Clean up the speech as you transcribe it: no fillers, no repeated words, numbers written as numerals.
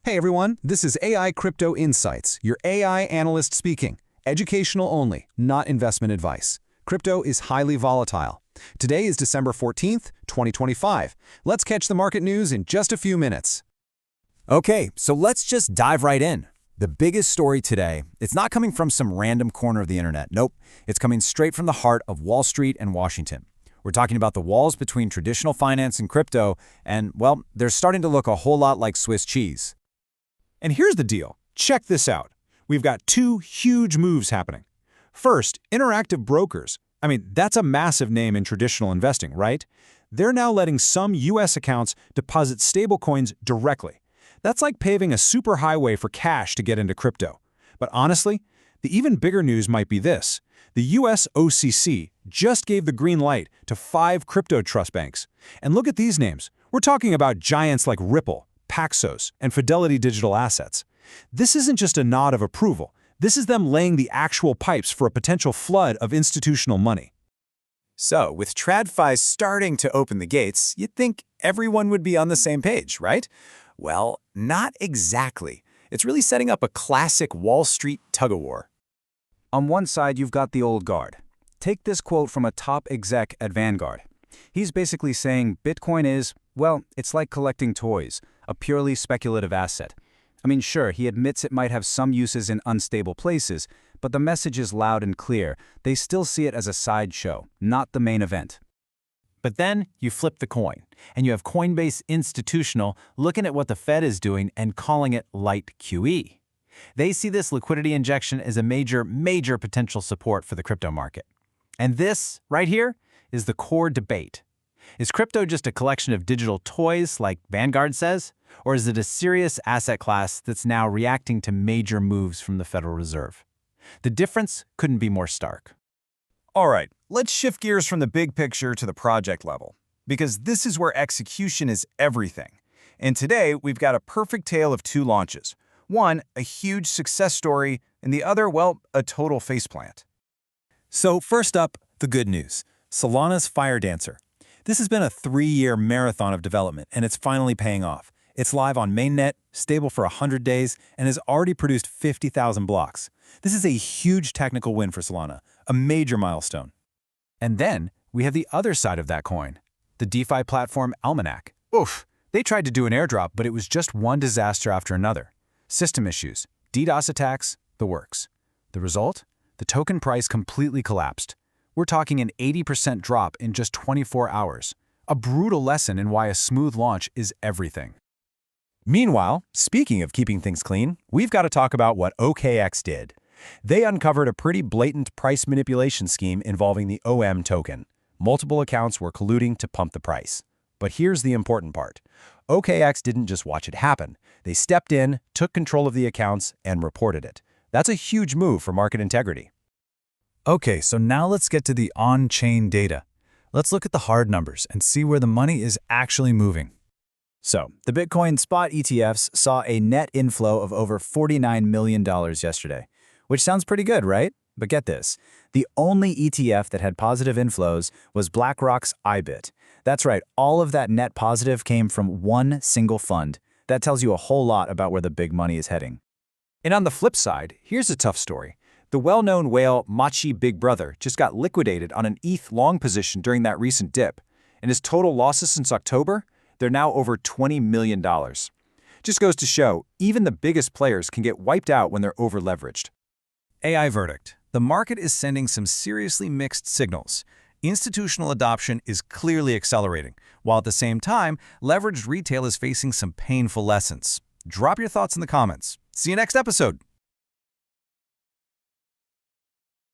Hey everyone, this is AI Crypto Insights, your AI analyst speaking. Educational only, not investment advice. Crypto is highly volatile. Today is December 14th, 2025. Let's catch the market news in just a few minutes. Okay, so let's just dive right in. The biggest story today, it's not coming from some random corner of the internet. Nope, it's coming straight from the heart of Wall Street and Washington. We're talking about the walls between traditional finance and crypto, and, well, they're starting to look a whole lot like Swiss cheese. And here's the deal. Check this out. We've got two huge moves happening. First, Interactive Brokers. I mean, that's a massive name in traditional investing, right? They're now letting some U.S. accounts deposit stablecoins directly. That's like paving a superhighway for cash to get into crypto. But honestly, the even bigger news might be this. The U.S. OCC just gave the green light to 5 crypto trust banks. And look at these names. We're talking about giants like Ripple, Paxos, and Fidelity Digital Assets. This isn't just a nod of approval. This is them laying the actual pipes for a potential flood of institutional money. So, with TradFi starting to open the gates, you'd think everyone would be on the same page, right? Well, not exactly. It's really setting up a classic Wall Street tug-of-war. On one side, you've got the old guard. Take this quote from a top exec at Vanguard. He's basically saying Bitcoin is, well, it's like collecting toys, a purely speculative asset. I mean, sure, he admits it might have some uses in unstable places, but the message is loud and clear. They still see it as a sideshow, not the main event. But then you flip the coin, and you have Coinbase Institutional looking at what the Fed is doing and calling it light QE. They see this liquidity injection as a major potential support for the crypto market. And this, right here, is the core debate. Is crypto just a collection of digital toys, like Vanguard says? Or is it a serious asset class that's now reacting to major moves from the Federal Reserve? The difference couldn't be more stark. All right, let's shift gears from the big picture to the project level, because this is where execution is everything. And today, we've got a perfect tale of 2 launches. One, a huge success story, and the other, well, a total faceplant. So first up, the good news. Solana's Fire Dancer. This has been a 3-year marathon of development, and it's finally paying off. It's live on Mainnet, stable for 100 days, and has already produced 50,000 blocks. This is a huge technical win for Solana, a major milestone. And then, we have the other side of that coin, the DeFi platform Almanac. Oof, they tried to do an airdrop, but it was just one disaster after another. System issues, DDoS attacks, the works. The result? The token price completely collapsed. We're talking an 80% drop in just 24 hours. A brutal lesson in why a smooth launch is everything. Meanwhile, speaking of keeping things clean, we've got to talk about what OKX did. They uncovered a pretty blatant price manipulation scheme involving the OM token. Multiple accounts were colluding to pump the price. But here's the important part. OKX didn't just watch it happen. They stepped in, took control of the accounts, and reported it. That's a huge move for market integrity. Okay, so now let's get to the on-chain data. Let's look at the hard numbers and see where the money is actually moving. So, the Bitcoin spot ETFs saw a net inflow of over $49 million yesterday, which sounds pretty good, right? But get this, the only ETF that had positive inflows was BlackRock's IBIT. That's right, all of that net positive came from one single fund. That tells you a whole lot about where the big money is heading. And on the flip side, here's a tough story. The well-known whale Machi Big Brother just got liquidated on an ETH long position during that recent dip. And his total losses since October, they're now over $20 million. Just goes to show, even the biggest players can get wiped out when they're over-leveraged. AI verdict. The market is sending some seriously mixed signals. Institutional adoption is clearly accelerating, while at the same time, leveraged retail is facing some painful lessons. Drop your thoughts in the comments. See you next episode.